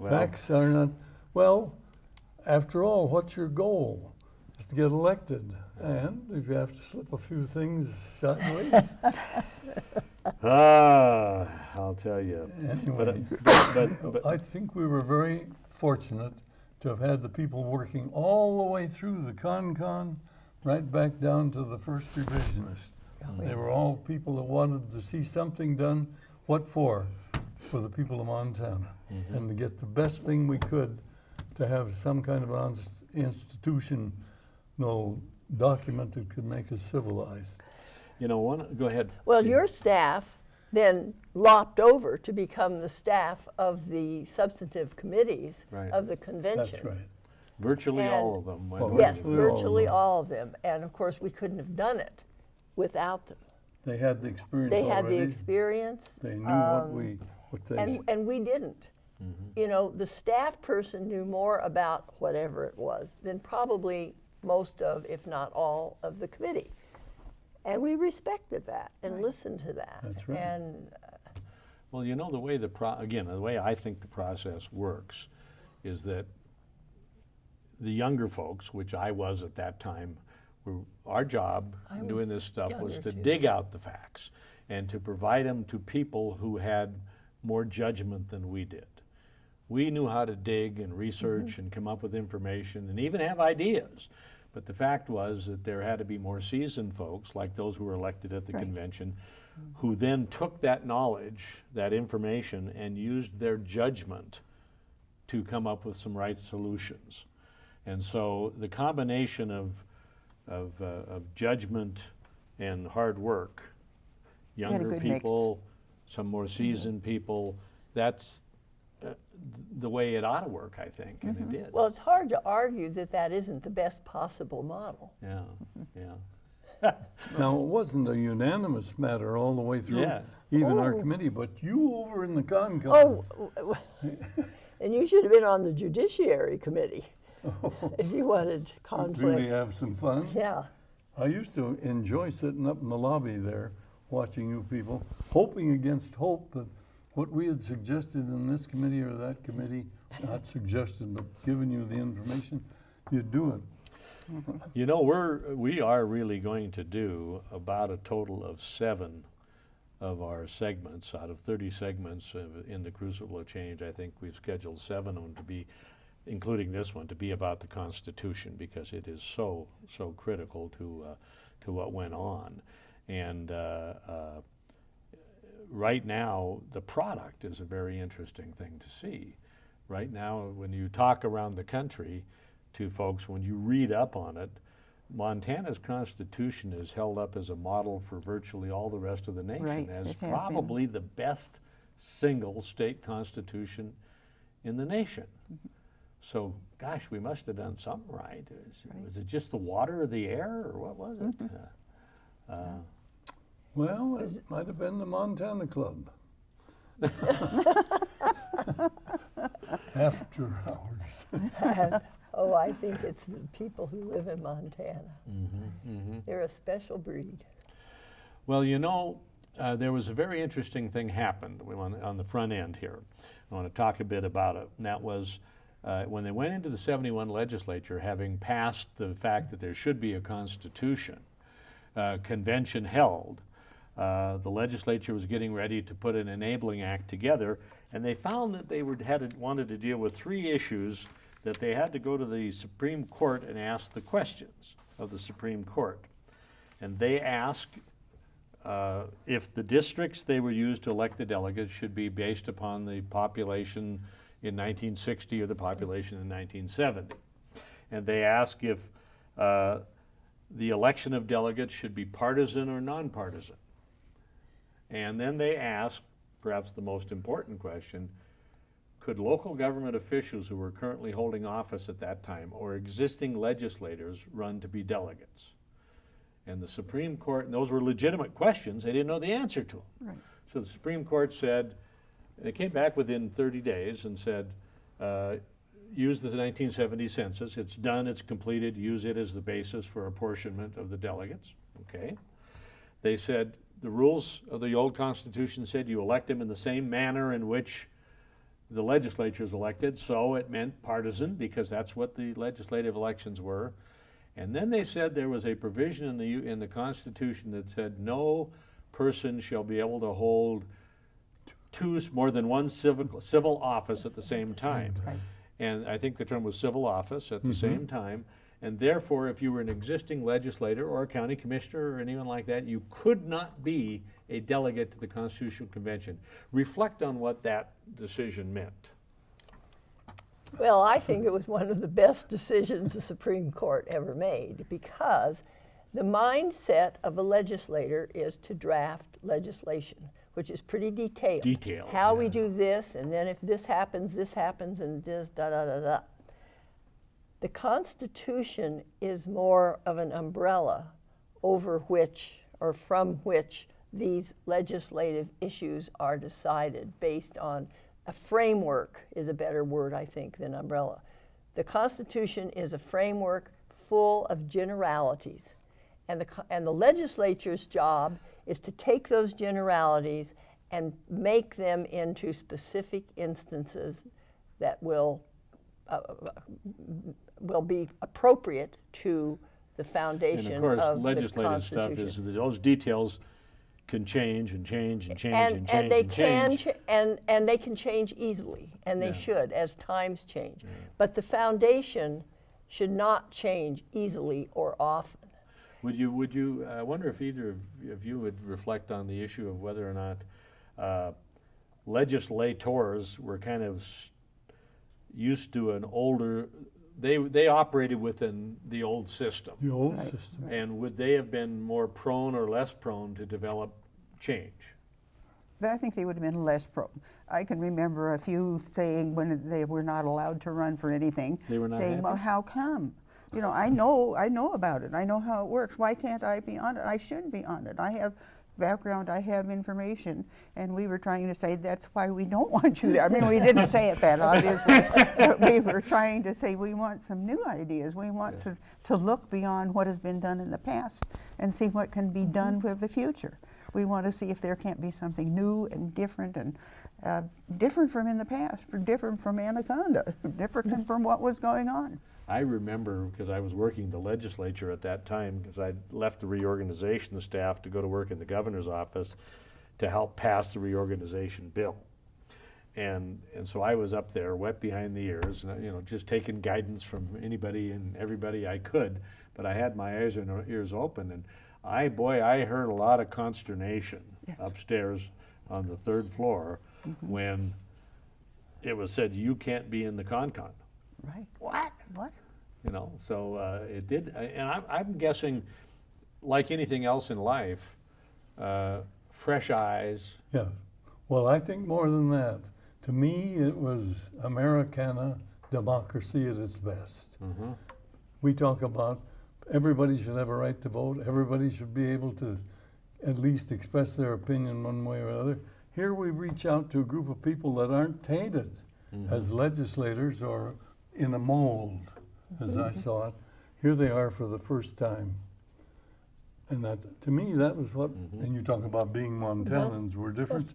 C: Facts are not, well, after all, what's your goal? Is to get elected. And if you have to slip a few things sideways.
B: I'll tell you.
C: Anyway,
B: But
C: I think we were very fortunate to have had the people working all the way through the con, right back down to the first revisionist. They were all people that wanted to see something done. What for? For the people of Montana. And to get the best thing we could to have some kind of an institution, document that could make us civilized.
B: you know, go ahead.
D: Well, your staff then lopped over to become the staff of the substantive committees
B: Right.
D: of the convention.
C: That's right.
B: Virtually
D: And-
B: all of them. went
C: Well,
D: Yes,
B: over.
D: virtually all of them. And of course, we couldn't have done it without them.
C: They had the experience
D: They had the
C: already.
D: experience.
C: They knew what they
D: And we didn't. You know, the staff person knew more about whatever it was than probably most of, if not all, of the committee. And we respected that and listened to that.
C: That's right.
D: And
B: Well, you know, the way the way I think the process works is that the younger folks, which I was at that time, our job in doing this stuff was
D: younger
B: to
D: too.
B: dig out the facts and to provide them to people who had more judgment than we did. We knew how to dig and research and come up with information and even have ideas. But the fact was that there had to be more seasoned folks, like those who were elected at the convention, who then took that knowledge, that information, and used their judgment to come up with some right solutions. And so the combination of judgment and hard work,
E: had a
B: younger
E: good mix.
B: people, some more seasoned people. That's the way it ought to work, I think, and it did.
D: Well, it's hard to argue that that isn't the best possible model.
B: Yeah, yeah.
C: Now, it wasn't a unanimous matter all the way through,
B: Yeah.
C: even our
D: Oh.
C: committee, but you over in the Concom.
D: Oh, and you should have been on the Judiciary Committee if you wanted conflict.
C: Really have some fun.
D: Yeah.
C: I used to enjoy sitting up in the lobby there, watching you people, hoping against hope that what we had suggested in this committee or that committee, not suggested, but given you the information, you'd do it.
B: You know, we are really going to do about a total of 7 of our segments out of 30 segments in the Crucible of Change. I think we've scheduled 7 of them to be, including this one, to be about the Constitution, because it is so critical to what went on. And right now, the product is a very interesting thing to see. Right now, when you talk around the country to folks, when you read up on it, Montana's Constitution is held up as a model for virtually all the rest of the nation,
E: Right,
B: as
E: it has
B: probably the best single state constitution in the nation. So, gosh, we must have done something right. Was it just the water or the air, or what was it?
C: Well, it might have been the Montana Club. After hours.
D: Oh, I think it's the people who live in Montana. They're a special breed.
B: Well, you know, there was a very interesting thing happened on the front end here. I want to talk a bit about it. And that was when they went into the 71 legislature, having passed the fact that there should be a constitution, convention held. The legislature was getting ready to put an enabling act together, and they found that they wanted to deal with 3 issues that they had to go to the Supreme Court and ask the questions of the Supreme Court. And they asked if the districts they were used to elect the delegates should be based upon the population in 1960 or the population in 1970. And they asked if the election of delegates should be partisan or nonpartisan. And then they asked, perhaps the most important question, could local government officials who were currently holding office at that time or existing legislators run to be delegates? And the Supreme Court, and those were legitimate questions, they didn't know the answer to them.
E: Right.
B: So the Supreme Court said, and it came back within 30 days and said, use the 1970 census, it's done, it's completed, use it as the basis for apportionment of the delegates, okay? They said, the rules of the old Constitution said you elect them in the same manner in which the legislature is elected, so it meant partisan because that's what the legislative elections were. And then they said there was a provision in the Constitution that said no person shall be able to hold more than one civil office at the same time.
E: Right.
B: And I think the term was civil office at the same time. And therefore, if you were an existing legislator or a county commissioner or anyone like that, you could not be a delegate to the Constitutional Convention. Reflect on what that decision meant.
D: Well, I think it was one of the best decisions the Supreme Court ever made, because the mindset of a legislator is to draft legislation, which is pretty detailed. How we do this, and then if this happens, and this, da-da-da-da. The Constitution is more of an umbrella over which, or from which, these legislative issues are decided based on a framework is a better word, I think, than umbrella. The Constitution is a framework full of generalities, and the legislature's job is to take those generalities and make them into specific instances that will be appropriate to the foundation
B: And of course,
D: of
B: legislative
D: the
B: stuff
D: Constitution.
B: is those details can change and change and change and change
D: and they
B: and change.
D: and they can change easily, and they
B: Yeah.
D: should as times change. But the foundation should not change easily or often.
B: Would you? I wonder if either of you would reflect on the issue of whether or not legislators were kind of used to an older. They operated within the old system.
C: The old system.
B: And would they have been more prone or less prone to develop change?
E: But I think they would have been less pro. I can remember a few saying when they were not allowed to run for anything,
B: They were not
E: saying,
B: happy?
E: well, how come? You know, I know about it. I know how it works. Why can't I be on it? I should be on it. I have background, I have information, and we were trying to say that's why we don't want you there. I mean, we didn't say it that obviously, but we were trying to say we want some new ideas. We want to look beyond what has been done in the past and see what can be done for the future. We want to see if there can't be something new and different different from in the past, different from Anaconda, different from what was going on.
B: I remember, because I was working the legislature at that time, because I'd left the reorganization staff to go to work in the governor's office to help pass the reorganization bill. And so I was up there wet behind the ears, you know, just taking guidance from anybody and everybody I could, but I had my eyes and ears open, and I heard a lot of consternation upstairs on the 3rd floor when it was said, you can't be in the con-con.
E: Right.
B: What?
E: What?
B: You know, so it did, and I'm guessing, like anything else in life, fresh eyes.
C: Yeah. Well, I think more than that. To me, it was Americana democracy at its best. We talk about everybody should have a right to vote. Everybody should be able to at least express their opinion one way or another. Here we reach out to a group of people that aren't tainted as legislators or in a mold, as I saw it. Here they are for the first time. And that, to me, that was what, and you talk about being Montanans, we're different.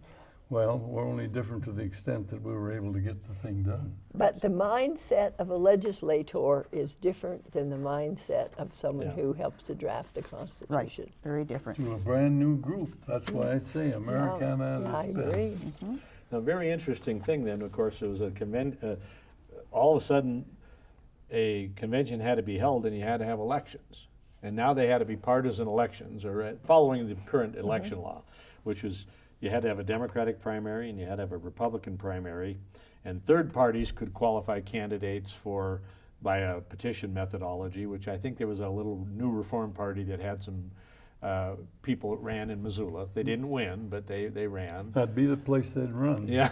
C: Well, we're only different to the extent that we were able to get the thing done.
D: But the mindset of a legislator is different than the mindset of someone who helps to draft the Constitution.
E: Right, very different.
C: To a brand new group, that's why I say Americana at its best.
D: I agree.
B: Now, a very interesting thing then, of course, it was all of a sudden a convention had to be held and you had to have elections. And now they had to be partisan elections, or following the current election law, which was you had to have a Democratic primary and you had to have a Republican primary, and third parties could qualify candidates by a petition methodology, which I think there was a little new Reform Party that had some people that ran in Missoula. They didn't win, but they ran.
C: That'd be the place they'd run.
B: Yeah.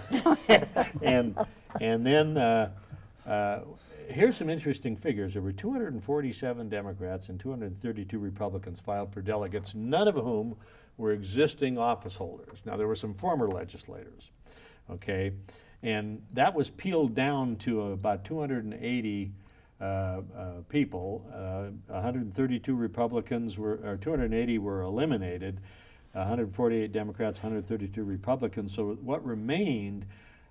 B: and then here's some interesting figures. There were 247 Democrats and 232 Republicans filed for delegates, none of whom were existing office holders. Now, there were some former legislators, okay? And that was peeled down to about 280 people. 132 Republicans or 280 were eliminated, 148 Democrats, 132 Republicans. So what remained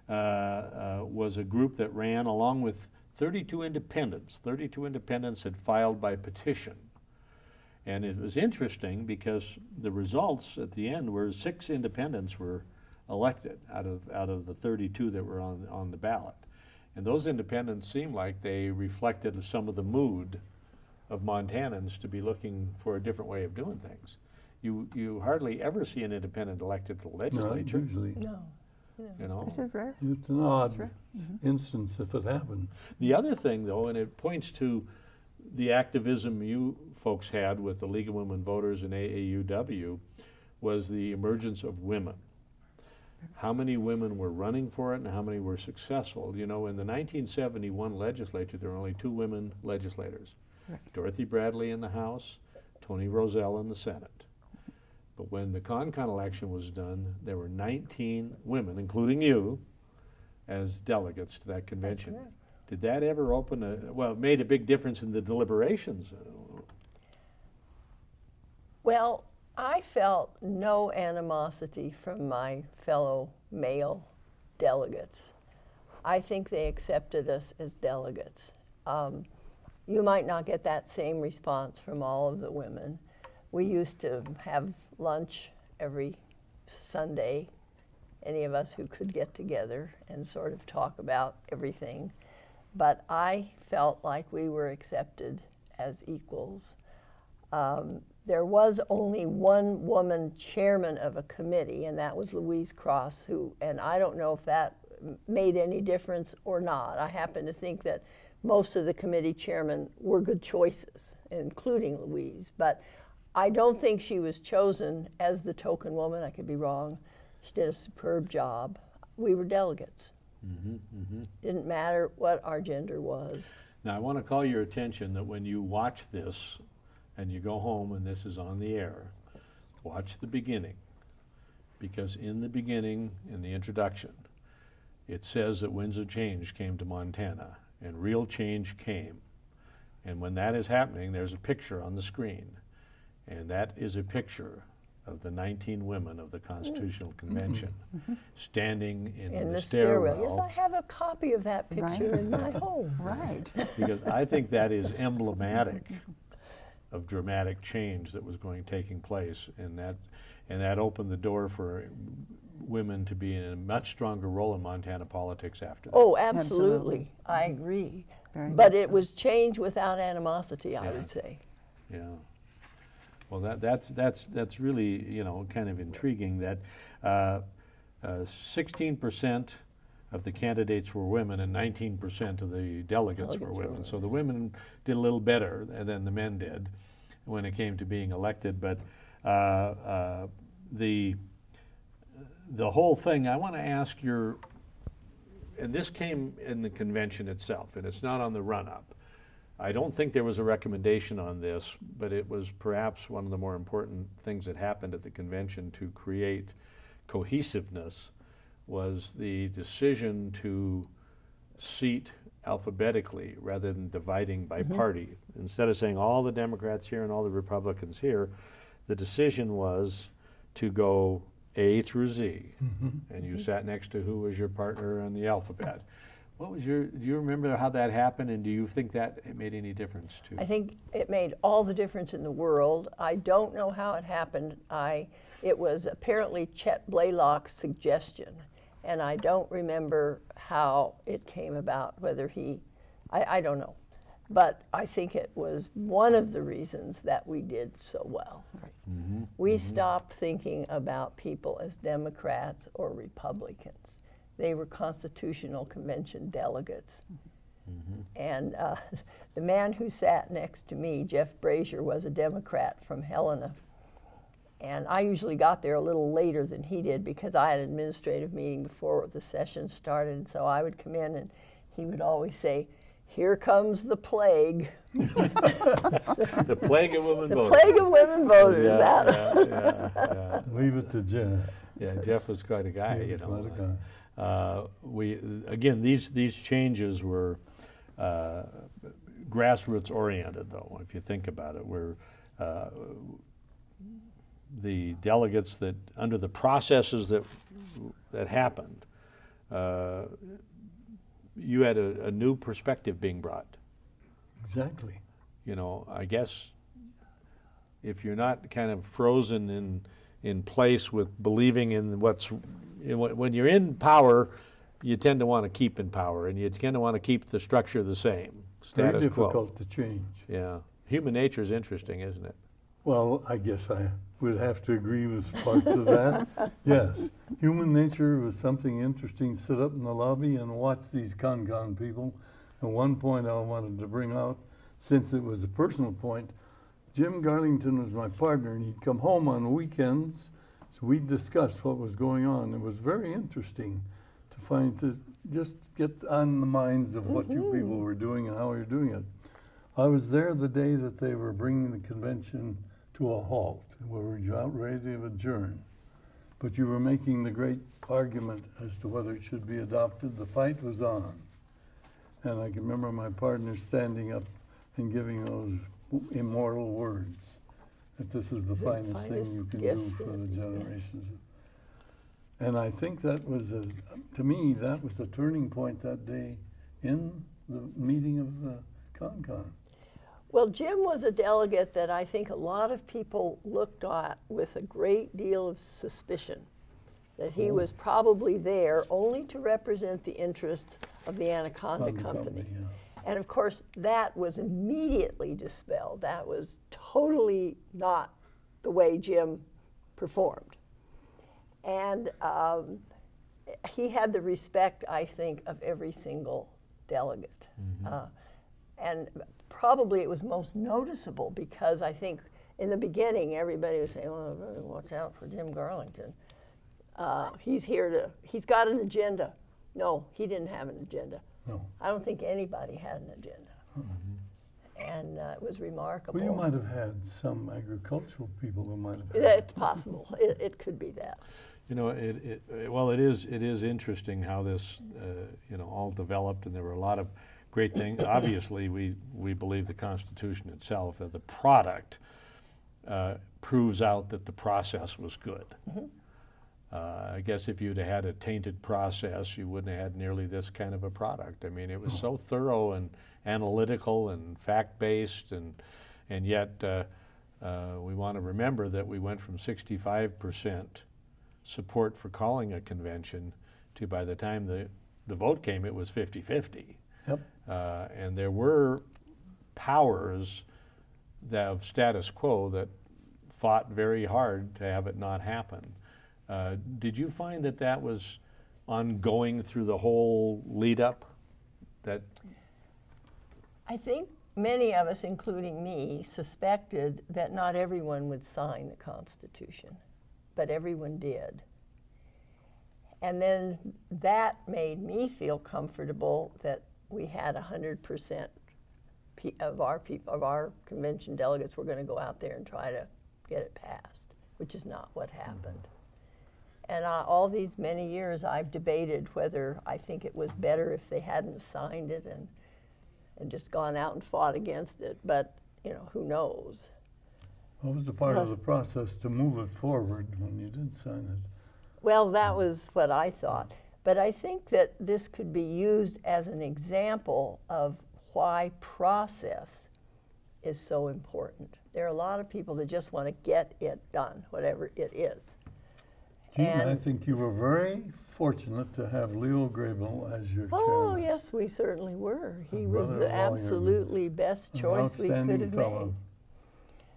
B: was a group that ran along with 32 independents. 32 independents had filed by petition. And it was interesting because the results at the end were 6 independents were elected out of the 32 that were on the ballot. And those independents seemed like they reflected some of the mood of Montanans to be looking for a different way of doing things. You hardly ever see an independent elected to the legislature.
C: No, usually.
D: No.
B: You know.
E: This is rare.
C: It's an odd instance if it happened.
B: The other thing, though, and it points to the activism you folks had with the League of Women Voters and AAUW, was the emergence of women. How many women were running for it and how many were successful? You know, in the 1971 legislature, there were only 2 women legislators.
E: Right.
B: Dorothy Bradley in the House, Toni Roselle in the Senate. But when the con-con election was done, there were 19 women, including you, as delegates to that convention.
D: That's correct.
B: Did that ever open it made a big difference in the deliberations?
D: Well, I felt no animosity from my fellow male delegates. I think they accepted us as delegates. You might not get that same response from all of the women. We used to have lunch every Sunday, any of us who could get together and sort of talk about everything. But I felt like we were accepted as equals. There was only one woman chairman of a committee, and that was Louise Cross, and I don't know if that made any difference or not. I happen to think that most of the committee chairmen were good choices, including Louise, but I don't think she was chosen as the token woman. I could be wrong. She did a superb job. We were delegates. Didn't matter what our gender was.
B: Now, I want to call your attention that when you watch this and you go home and this is on the air, watch the beginning. Because in the beginning, in the introduction, it says that winds of change came to Montana, and real change came. And when that is happening, there's a picture on the screen, and that is a picture of the 19 women of the Constitutional Convention standing in the stairwell.
D: Yes, I have a copy of that picture in my home.
E: Right.
B: Because I think that is emblematic of dramatic change that was taking place, and that opened the door for women to be in a much stronger role in Montana politics after that.
D: Oh, absolutely. I agree. But it was change without animosity, I would say.
B: Yeah. Well, that's really, you know, kind of intriguing that 16% of the candidates were women and 19% of the delegates were women. So the women did a little better than the men did when it came to being elected. But the whole thing, I want to ask and this came in the convention itself, and it's not on the run-up. I don't think there was a recommendation on this, but it was perhaps one of the more important things that happened at the convention to create cohesiveness was the decision to seat alphabetically rather than dividing by party. Instead of saying all the Democrats here and all the Republicans here, the decision was to go A through Z, and you sat next to who was your partner on the alphabet. Do you remember how that happened, and do you think that it made any difference too?
D: I think it made all the difference in the world. I don't know how it happened. It was apparently Chet Blaylock's suggestion, and I don't remember how it came about, whether I don't know. But I think it was one of the reasons that we did so well. Right. We stopped thinking about people as Democrats or Republicans. They were Constitutional Convention delegates. And the man who sat next to me, Jeff Brazier, was a Democrat from Helena. And I usually got there a little later than he did because I had an administrative meeting before the session started. And so I would come in and he would always say, "Here comes the plague."
B: The plague of women voters.
D: The plague of women voters.
B: Yeah.
C: Leave it to Jeff.
B: Yeah, Jeff was quite a guy,
C: He was quite a guy.
B: These changes were grassroots oriented, though. If you think about it, where the delegates that under the processes that happened, you had a new perspective being brought.
C: Exactly.
B: You know, I guess if you're not kind of frozen in place with believing in when you're in power, you tend to want to keep in power, and you tend to want to keep the structure the same, status
C: Very
B: quo.
C: difficult to change.
B: Yeah. Human nature is interesting, isn't it?
C: Well, I guess I would have to agree with parts of that. Yes, human nature was something interesting. Sit up in the lobby and watch these con people. And one point I wanted to bring out, since it was a personal point, Jim Garlington was my partner, and he'd come home on weekends, so we'd discuss what was going on. It was very interesting to just get on the minds of what you people were doing and how you're doing it. I was there the day that they were bringing the convention to a halt. We were about ready to adjourn. But you were making the great argument as to whether it should be adopted. The fight was on. And I can remember my partner standing up and giving those immortal words, that this is the finest thing you can do for the generations. And I think that was, to me, that was the turning point that day in the meeting of the CONCON.
D: Well, Jim was a delegate that I think a lot of people looked at with a great deal of suspicion, that he was probably there only to represent the interests of the Anaconda Company.
C: Yeah.
D: And of course, that was immediately dispelled. That was totally not the way Jim performed. And he had the respect, I think, of every single delegate. And probably it was most noticeable because I think in the beginning everybody was saying, "Oh, really, watch out for Jim Garlington." He's here to, he's got an agenda. No, he didn't have an agenda.
C: No.
D: I don't think anybody had an agenda. And it was remarkable.
C: Well, you might have had some agricultural people who might have had.
D: It's possible. It could be that.
B: You know, well, it is interesting how this, you know, all developed, and there were a lot of great things. Obviously, we believe the Constitution itself, the product, proves out that the process was good. I guess if you'd had a tainted process, you wouldn't have had nearly this kind of a product. I mean, it was so thorough and analytical and fact-based, and yet we want to remember that we went from 65% support for calling a convention to, by the time the vote came, it was 50-50.
C: Yep.
B: And there were powers of status quo that fought very hard to have it not happen. Did you find that that was ongoing through the whole lead up? That
D: I think many of us, including me, suspected that not everyone would sign the Constitution, but everyone did. And then that made me feel comfortable that we had 100% of our convention delegates were going to go out there and try to get it passed, which is not what happened. And all these many years I've debated whether I think it was better if they hadn't signed it and just gone out and fought against it, but you know, who knows?
C: What was the part of the process to move it forward when you did sign it?
D: Well, that was what I thought. But I think that this could be used as an example of why process is so important. There are a lot of people that just want to get it done, whatever it is.
C: Jean, I think you were very fortunate to have Leo Grable as your chairman.
D: Oh, yes, we certainly were. He was
C: brother
D: the
C: lawyer,
D: absolutely best choice we could
C: outstanding
D: have
C: fellow.
D: made.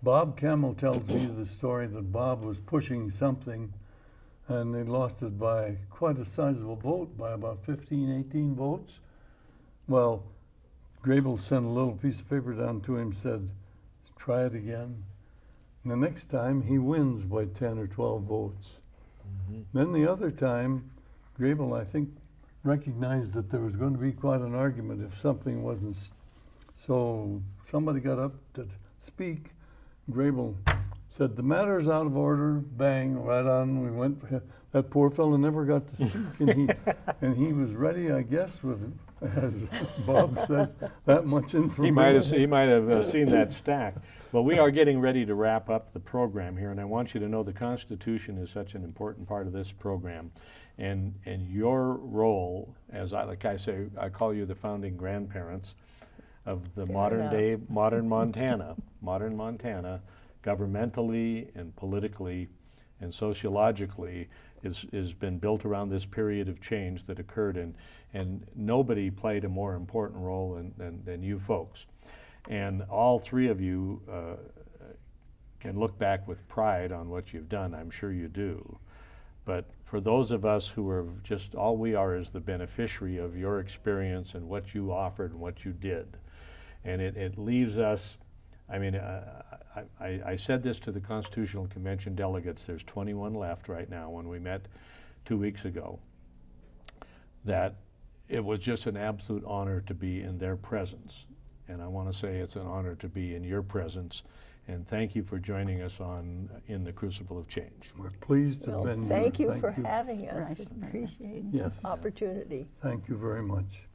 C: Bob Camel tells me the story that Bob was pushing something and they lost it by quite a sizable vote, by about 15, 18 votes. Well, Grable sent a little piece of paper down to him, said, try it again. And the next time he wins by 10 or 12 votes. Then the other time, Grable, I think, recognized that there was going to be quite an argument if something wasn't. So somebody got up to speak. Grable said, the matter's out of order, bang, right on. We went, that poor fellow never got to speak. And he was ready, I guess, with, as Bob says, that much information.
B: He might have seen that stack. Well, we are getting ready to wrap up the program here, and I want you to know the Constitution is such an important part of this program. And your role, as like I say, I call you the founding grandparents of the modern Montana, governmentally and politically and sociologically has been built around this period of change that occurred, and nobody played a more important role than you folks. And all three of you can look back with pride on what you've done. I'm sure you do. But for those of us who are just, all we are is the beneficiary of your experience and what you offered and what you did. And it leaves us, I mean, I said this to the Constitutional Convention delegates, there's 21 left right now when we met 2 weeks ago, that it was just an absolute honor to be in their presence. And I want to say it's an honor to be in your presence. And thank you for joining us in the Crucible of Change.
C: We're pleased to have been here.
D: Thank you for having us.
E: Right.
D: Appreciate
C: Yes.
D: the opportunity.
C: Thank you very much.